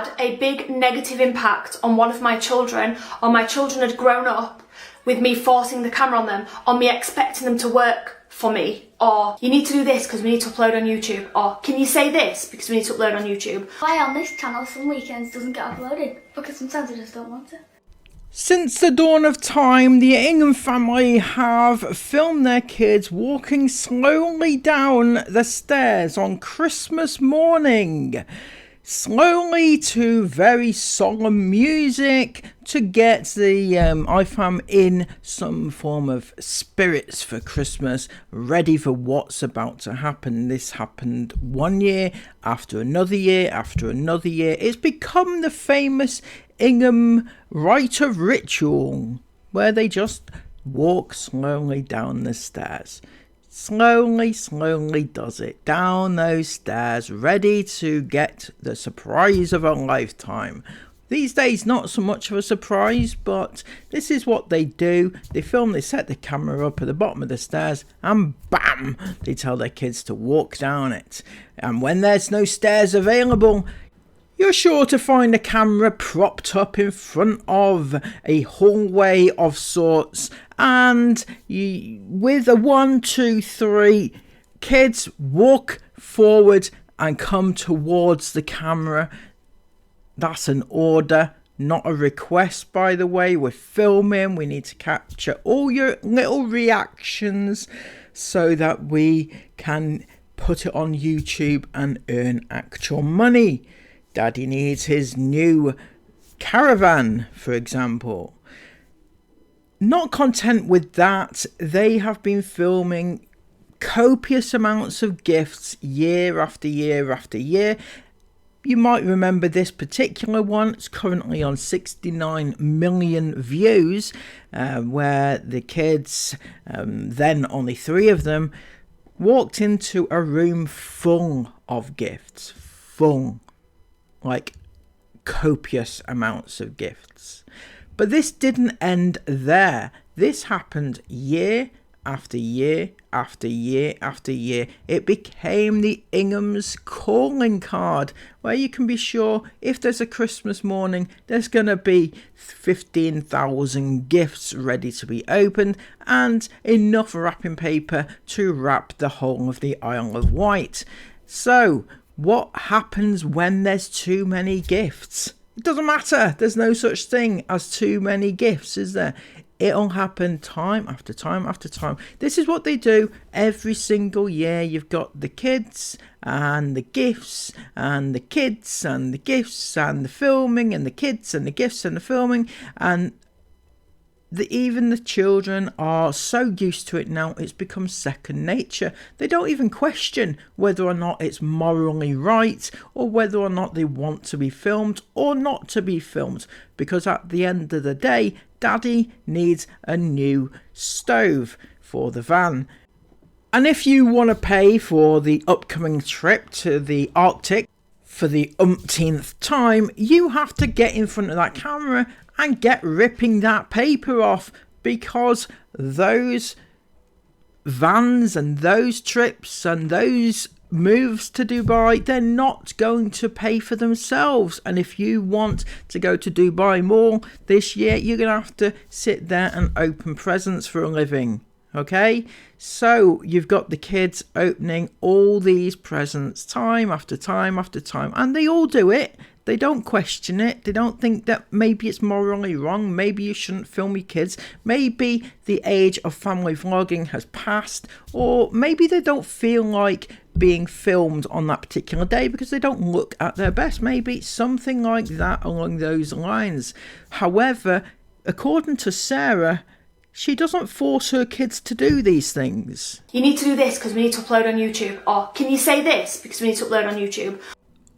had a big negative impact on one of my children, or my children had grown up with me forcing the camera on them, or me expecting them to work for me, or you need to do this because we need to upload on YouTube, or can you say this because we need to upload on YouTube. Why on this channel some weekends doesn't get uploaded? Because sometimes I just don't want to. Since the dawn of time, the Ingham family have filmed their kids walking slowly down the stairs on Christmas morning. Slowly to very solemn music to get the IFAM in some form of spirits for Christmas, ready for what's about to happen. This happened one year, after another year, after another year. It's become the famous Ingham rite of ritual, where they just walk slowly down the stairs. Slowly does it down those stairs, ready to get the surprise of a lifetime. These days, not so much of a surprise, but this is what they do. They film, they set the camera up at the bottom of the stairs, and bam, they tell their kids to walk down it. And when there's no stairs available, you're sure to find a camera propped up in front of a hallway of sorts, and with a 1, 2, 3, kids walk forward and come towards the camera. That's an order, not a request, by the way. We're filming, we need to capture all your little reactions so that we can put it on YouTube and earn actual money. Daddy needs his new caravan, for example. Not content with that, they have been filming copious amounts of gifts year after year after year. You might remember this particular one. It's currently on 69 million views, where the kids, then only 3 of them, walked into a room full of gifts. Full. Like copious amounts of gifts. But this didn't end there. This happened year after year after year after year. It became the Inghams calling card, where you can be sure if there's a Christmas morning, there's going to be 15,000 gifts ready to be opened and enough wrapping paper to wrap the whole of the Isle of Wight. So, what happens when there's too many gifts? It doesn't matter. There's no such thing as too many gifts, is there? It'll happen time after time after time. This is what they do every single year. You've got the kids and the gifts and the kids and the gifts and the filming and the kids and the gifts and the filming, and even the children are so used to it now, it's become second nature. They don't even question whether or not it's morally right, or whether or not they want to be filmed or not to be filmed, because at the end of the day, Daddy needs a new stove for the van. And if you want to pay for the upcoming trip to the Arctic for the umpteenth time, you have to get in front of that camera and get ripping that paper off, because those vans and those trips and those moves to Dubai, they're not going to pay for themselves. And if you want to go to Dubai Mall this year, you're going to have to sit there and open presents for a living. Okay, so you've got the kids opening all these presents time after time after time, and they all do it. They don't question it. They don't think that maybe it's morally wrong. Maybe you shouldn't film your kids. Maybe the age of family vlogging has passed, or maybe they don't feel like being filmed on that particular day because they don't look at their best. Maybe something like that along those lines. However, according to Sarah, she doesn't force her kids to do these things. You need to do this because we need to upload on YouTube, or can you say this because we need to upload on YouTube.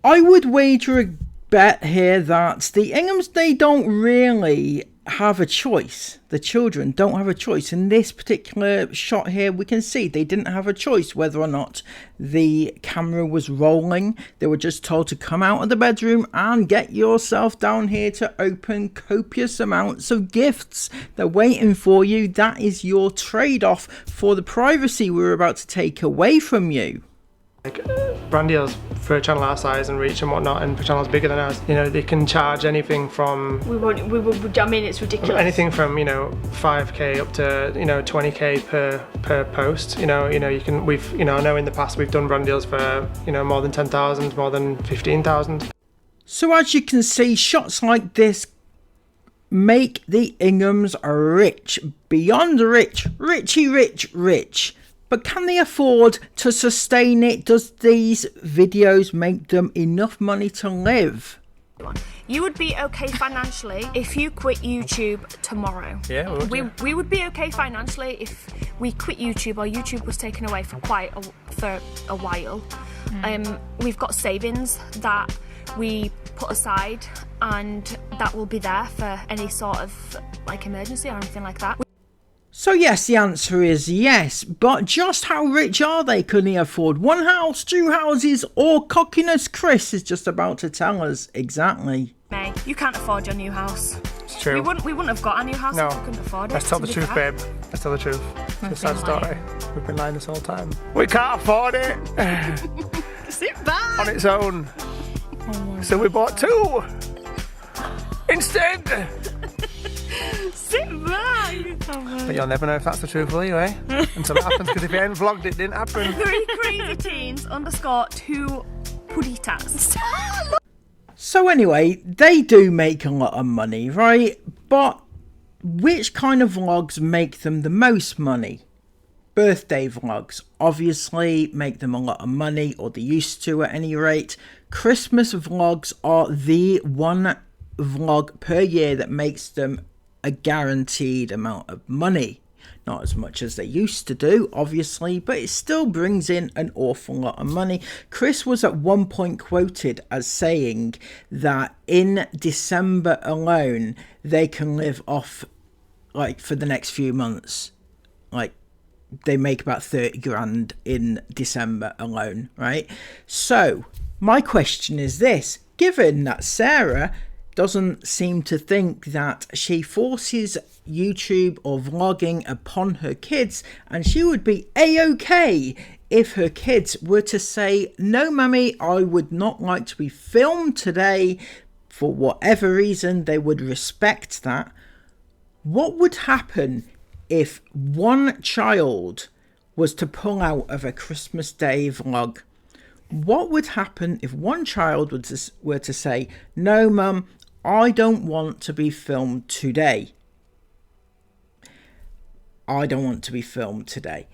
I would wager a bet here that the Inghams, they don't really have a choice. The children don't have a choice. In this particular shot here, we can see they didn't have a choice whether or not the camera was rolling. They were just told to come out of the bedroom and get yourself down here to open copious amounts of gifts. They're waiting for you. That is your trade-off for the privacy we're about to take away from you. Like, Brandy has for a channel our size and reach and whatnot, and for channels bigger than ours, you know, they can charge anything from I mean, it's ridiculous. anything from, you know, 5k up to, you know, 20k per post. You know, you can, we've, you know, I know in the past we've done brand deals for, you know, more than 10,000, more than 15,000. So as you can see, shots like this make the Inghams rich, beyond rich, rich. But can they afford to sustain it? Does these videos make them enough money to live? You would be okay financially if you quit YouTube tomorrow. Yeah, we would be okay financially if we quit YouTube or YouTube was taken away for a while. We've got savings that we put aside, and that will be there for any sort of like emergency or anything like that. So yes, the answer is yes, but just how rich are they? Can they afford one house, two houses, or cockiness? Chris is just about to tell us exactly. May, you can't afford your new house. It's true. We wouldn't have got a new house No. if we couldn't afford it. Let's tell the truth, babe. Let's tell the truth. It's a sad story. We've been lying this whole time. We can't afford it Sit back. on its own. So we bought two instead. Sit back. But you'll never know if that's the truth, will you, eh? Until it happens, because if you hadn't vlogged it didn't happen. 3crazyteens_2 puritas. So anyway, they do make a lot of money, right? But which kind of vlogs make them the most money? Birthday vlogs obviously make them a lot of money, or they used to at any rate. Christmas vlogs are the one vlog per year that makes them a guaranteed amount of money. Not as much as they used to do, obviously, but it still brings in an awful lot of money. Chris was at one point quoted as saying that in December alone, they can live off, like, for the next few months. Like, they make about 30 grand in December alone, right? So, my question is this. Given that Sarah doesn't seem to think that she forces YouTube or vlogging upon her kids, and she would be a-okay if her kids were to say, no mummy, I would not like to be filmed today, for whatever reason, they would respect that. What would happen if one child was to pull out of a Christmas Day vlog? What would happen if one child were to say, no mum, I don't want to be filmed today. I don't want to be filmed today.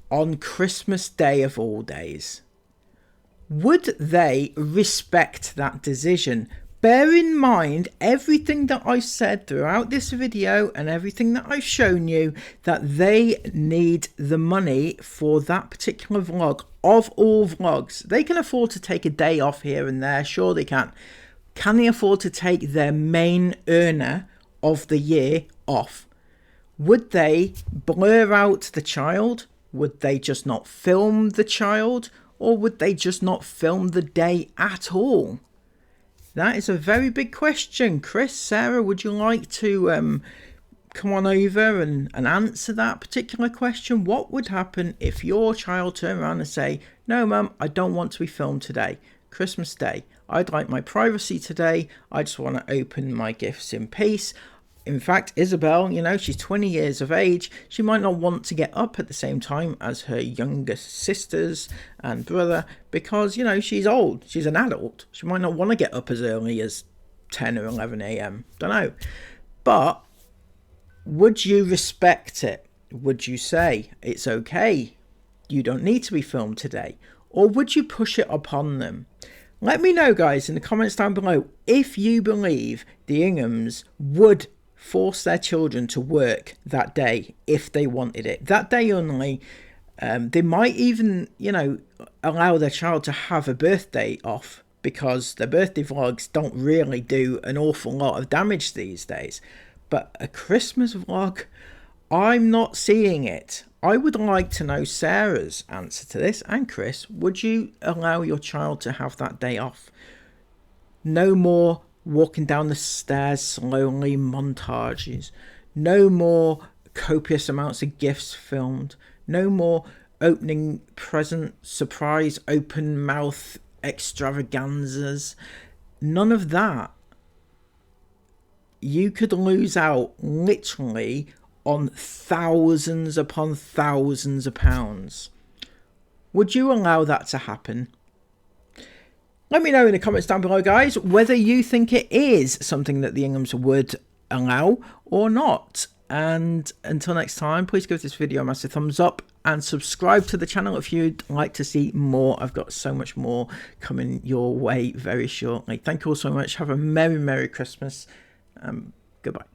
On Christmas Day of all days. Would they respect that decision? Bear in mind everything that I said throughout this video and everything that I've shown you, that they need the money for that particular vlog. Of all vlogs, they can afford to take a day off here and there. Sure they can. Can they afford to take their main earner of the year off? Would they blur out the child? Would they just not film the child? Or would they just not film the day at all? That is a very big question. Chris, Sarah, would you like to come on over and answer that particular question? What would happen if your child turned around and say, no mum, I don't want to be filmed today, Christmas Day. I'd like my privacy today. I just want to open my gifts in peace. In fact, Isabel, you know, she's 20 years of age. She might not want to get up at the same time as her younger sisters and brother because, you know, she's old. She's an adult. She might not want to get up as early as 10 or 11 a.m. Don't know. But would you respect it? Would you say it's okay? You don't need to be filmed today. Or would you push it upon them? Let me know, guys, in the comments down below if you believe the Inghams would force their children to work that day if they wanted it. That day only. They might even, you know, allow their child to have a birthday off because their birthday vlogs don't really do an awful lot of damage these days. But a Christmas vlog, I'm not seeing it. I would like to know Sarah's answer to this. And Chris, would you allow your child to have that day off? No more walking down the stairs slowly montages. No more copious amounts of gifts filmed. No more opening present surprise open mouth extravaganzas, none of that. You could lose out literally on thousands upon thousands of pounds. Would you allow that to happen? Let me know in the comments down below, guys, whether you think it is something that the Inghams would allow or not. And until next time, please give this video a massive thumbs up and subscribe to the channel if you'd like to see more. I've got so much more coming your way very shortly. Thank you all so much. Have a Merry Christmas. Goodbye.